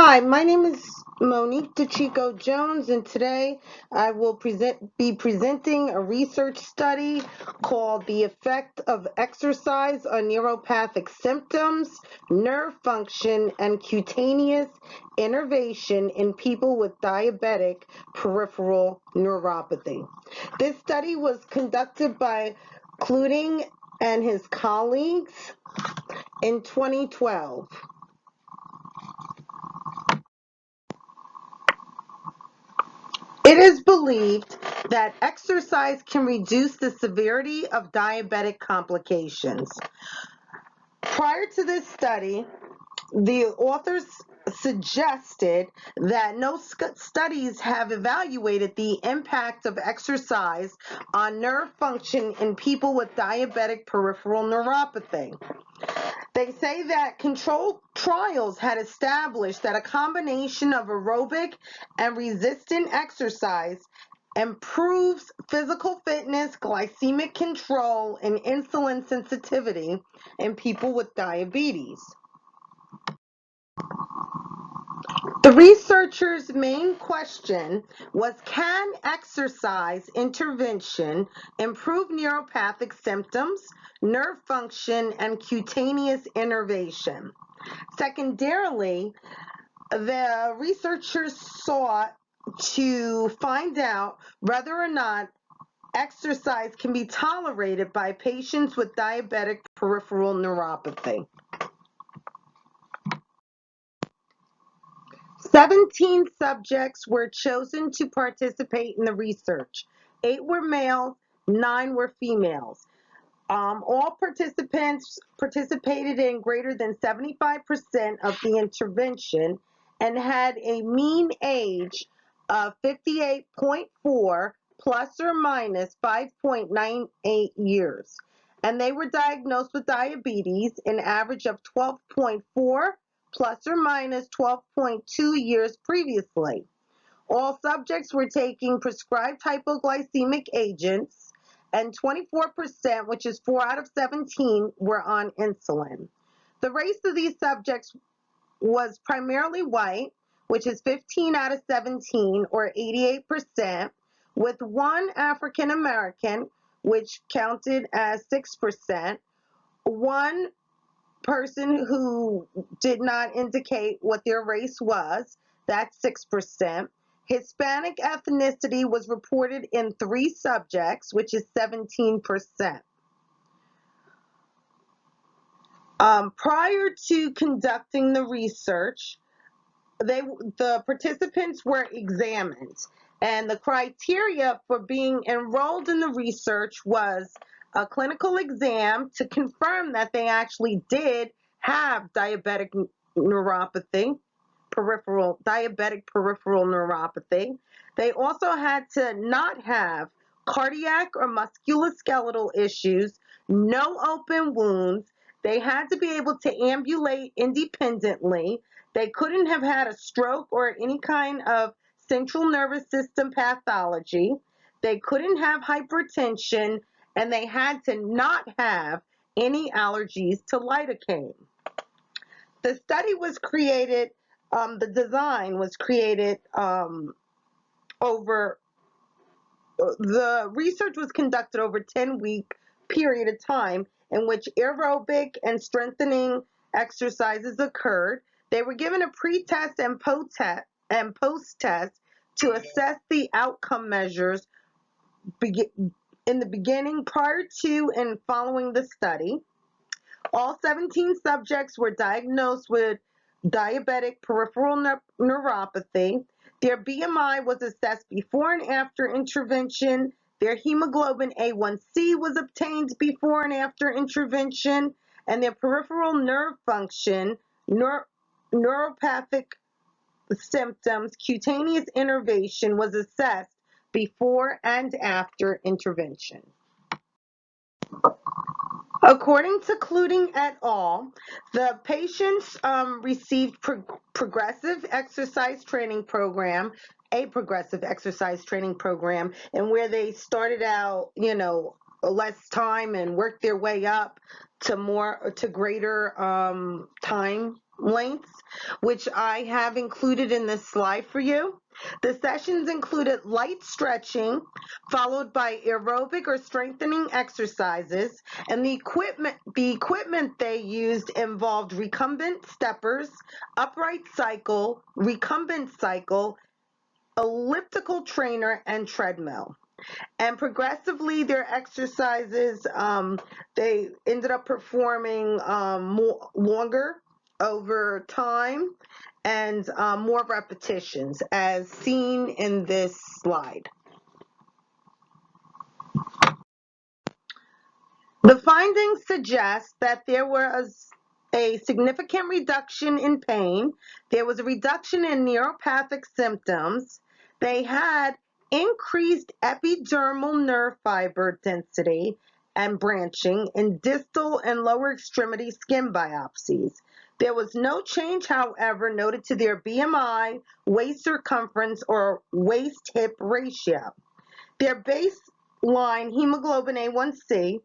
Hi, my name is Monique DeCicco-Jones, and today I will be presenting a research study called The Effect of Exercise on Neuropathic Symptoms, Nerve Function, and Cutaneous Innervation in People with Diabetic Peripheral Neuropathy. This study was conducted by Cluting and his colleagues in 2012. It is believed that exercise can reduce the severity of diabetic complications. Prior to this study, the authors suggested that no studies have evaluated the impact of exercise on nerve function in people with diabetic peripheral neuropathy. They say that controlled trials had established that a combination of aerobic and resistant exercise improves physical fitness, glycemic control, and insulin sensitivity in people with diabetes. The researchers' main question was, can exercise intervention improve neuropathic symptoms, nerve function, and cutaneous innervation? Secondarily, the researchers sought to find out whether or not exercise can be tolerated by patients with diabetic peripheral neuropathy. 17 subjects were chosen to participate in the research. 8 were males, 9 were females. All participants participated in greater than 75% of the intervention and had a mean age of 58.4 plus or minus 5.98 years. And they were diagnosed with diabetes, an average of 12.4 plus or minus 12.2 years previously. All subjects were taking prescribed hypoglycemic agents, and 24%, which is 4 out of 17, were on insulin. The race of these subjects was primarily white, which is 15 out of 17, or 88%, with one African American, which counted as 6%, one person who did not indicate what their race was, that's 6%. Hispanic ethnicity was reported in 3 subjects, which is 17%. Prior to conducting the research, the participants were examined, and the criteria for being enrolled in the research was a clinical exam to confirm that they actually did have diabetic neuropathy, diabetic peripheral neuropathy. They also had to not have cardiac or musculoskeletal issues, no open wounds. They had to be able to ambulate independently. They couldn't have had a stroke or any kind of central nervous system pathology. They couldn't have hypertension, and they had to not have any allergies to lidocaine. The study was created, the design was created the research was conducted over a 10-week period of time in which aerobic and strengthening exercises occurred. They were given a pre-test and post-test to assess the outcome measures in the beginning, prior to, and following the study. All 17 subjects were diagnosed with diabetic peripheral neuropathy. Their BMI was assessed before and after intervention. Their hemoglobin A1C was obtained before and after intervention, and their peripheral nerve function, neuropathic symptoms, cutaneous innervation was assessed before and after intervention. According to Cluting et al., the patients received progressive exercise training program, a progressive exercise training program, and where they started out, less time and worked their way up to greater time lengths, which I have included in this slide for you. The sessions included light stretching, followed by aerobic or strengthening exercises, and the equipment they used involved recumbent steppers, upright cycle, recumbent cycle, elliptical trainer, and treadmill. And progressively, their exercises, they ended up performing longer over time and more repetitions, as seen in this slide. The findings suggest that there was a significant reduction in pain. There was a reduction in neuropathic symptoms. They had increased epidermal nerve fiber density and branching in distal and lower extremity skin biopsies. There was no change, however, noted to their BMI, waist circumference, or waist-hip ratio. Their baseline hemoglobin A1C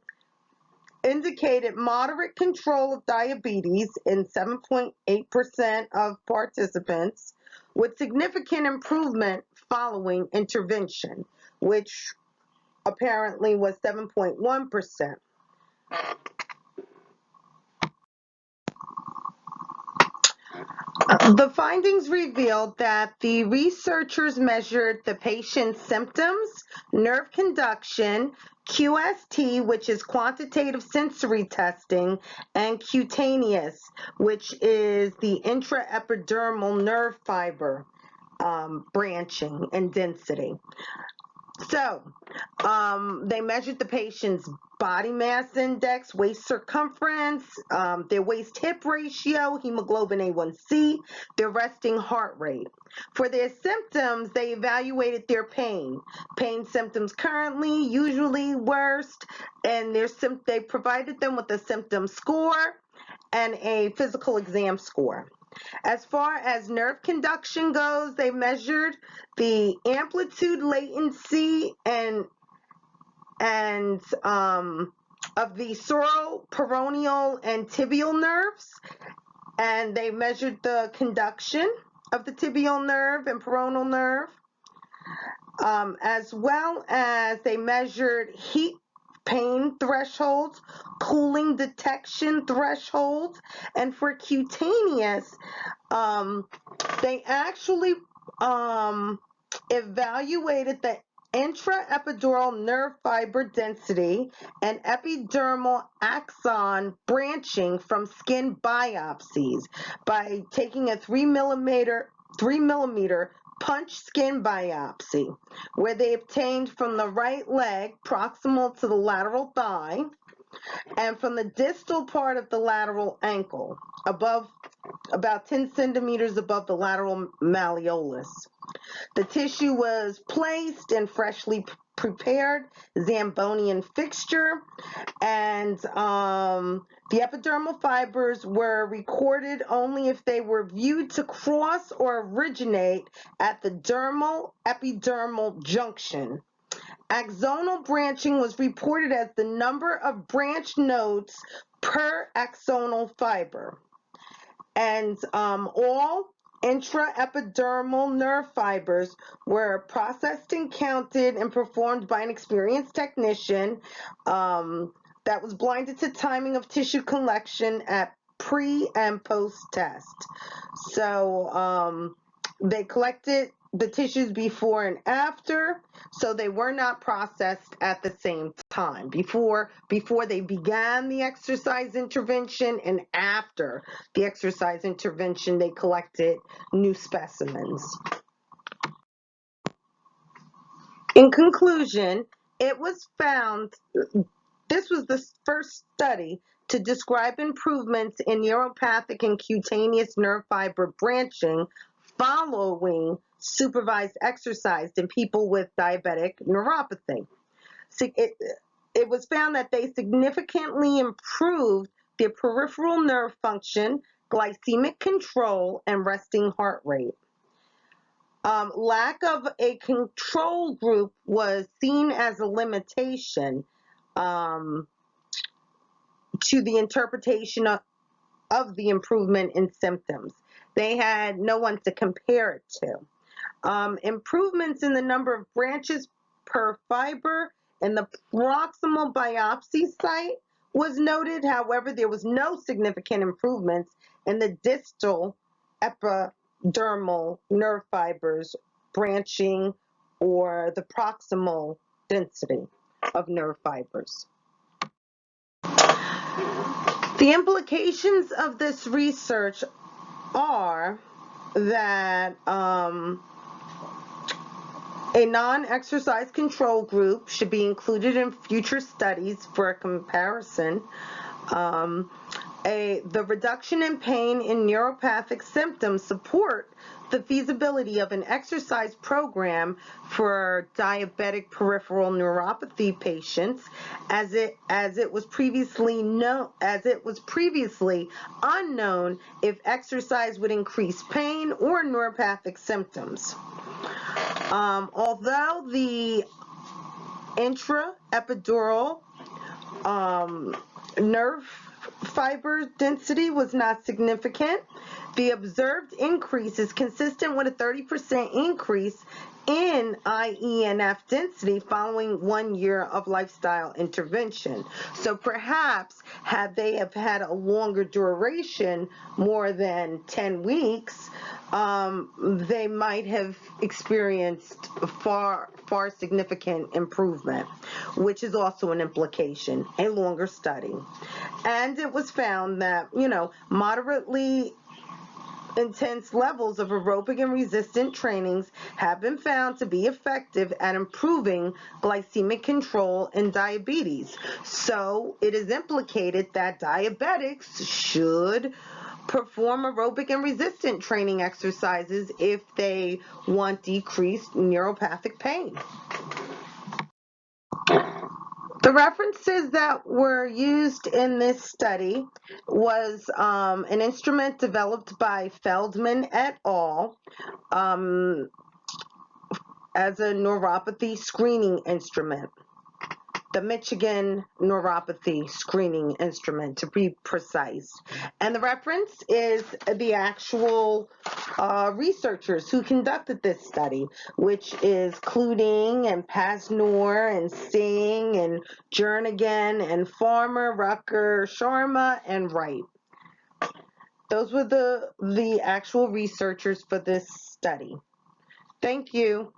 indicated moderate control of diabetes in 7.8% of participants, with significant improvement following intervention, which apparently was 7.1%. The findings revealed that the researchers measured the patient's symptoms, nerve conduction, QST, which is quantitative sensory testing, and cutaneous, which is the intraepidermal nerve fiber branching and density. So they measured the patient's body mass index, waist circumference, their waist-hip ratio, hemoglobin A1C, their resting heart rate. For their symptoms, they evaluated their pain. Pain symptoms currently, usually worst, and they provided them with a symptom score and a physical exam score. As far as nerve conduction goes, they measured the amplitude, latency, and of the peroneal and tibial nerves, and they measured the conduction of the tibial nerve and peroneal nerve, as well as they measured heat pain thresholds, cooling detection thresholds, and for cutaneous, they actually evaluated the intraepidural nerve fiber density and epidermal axon branching from skin biopsies by taking a 3 millimeter punch skin biopsy, where they obtained from the right leg proximal to the lateral thigh and from the distal part of the lateral ankle, above about 10 centimeters above the lateral malleolus. The tissue was placed in freshly prepared Zambonian fixture, and the epidermal fibers were recorded only if they were viewed to cross or originate at the dermal-epidermal junction. Axonal branching was reported as the number of branch nodes per axonal fiber. And all intraepidermal nerve fibers were processed and counted and performed by an experienced technician that was blinded to timing of tissue collection at pre and post test. So they collected the tissues before and after, so they were not processed at the same time, before they began the exercise intervention, and after the exercise intervention they collected new specimens. In conclusion, it was found this was the first study to describe improvements in neuropathic and cutaneous nerve fiber branching following supervised exercise in people with diabetic neuropathy. It was found that they significantly improved their peripheral nerve function, glycemic control, and resting heart rate. Lack of a control group was seen as a limitation to the interpretation of the improvement in symptoms. They had no one to compare it to. Improvements in the number of branches per fiber in the proximal biopsy site was noted. However, there was no significant improvements in the distal epidermal nerve fibers branching or the proximal density of nerve fibers. The implications of this research are that a non-exercise control group should be included in future studies for a comparison. The reduction in pain in neuropathic symptoms support the feasibility of an exercise program for diabetic peripheral neuropathy patients, as it was previously unknown if exercise would increase pain or neuropathic symptoms. Although the intraepidural nerve fiber density was not significant, the observed increase is consistent with a 30% increase in IENF density following 1 year of lifestyle intervention. So perhaps had they have had a longer duration, more than 10 weeks, they might have experienced far significant improvement, which is also an implication, a longer study. And it was found that, moderately intense levels of aerobic and resistant trainings have been found to be effective at improving glycemic control in diabetes. So it is implicated that diabetics should perform aerobic and resistant training exercises if they want decreased neuropathic pain. The references that were used in this study was an instrument developed by Feldman et al. As a neuropathy screening instrument, the Michigan Neuropathy Screening Instrument, to be precise. And the reference is the actual researchers who conducted this study, which is Cluding and Pasnor and Singh and Jernigan and Farmer, Rucker, Sharma, and Wright. Those were the actual researchers for this study. Thank you.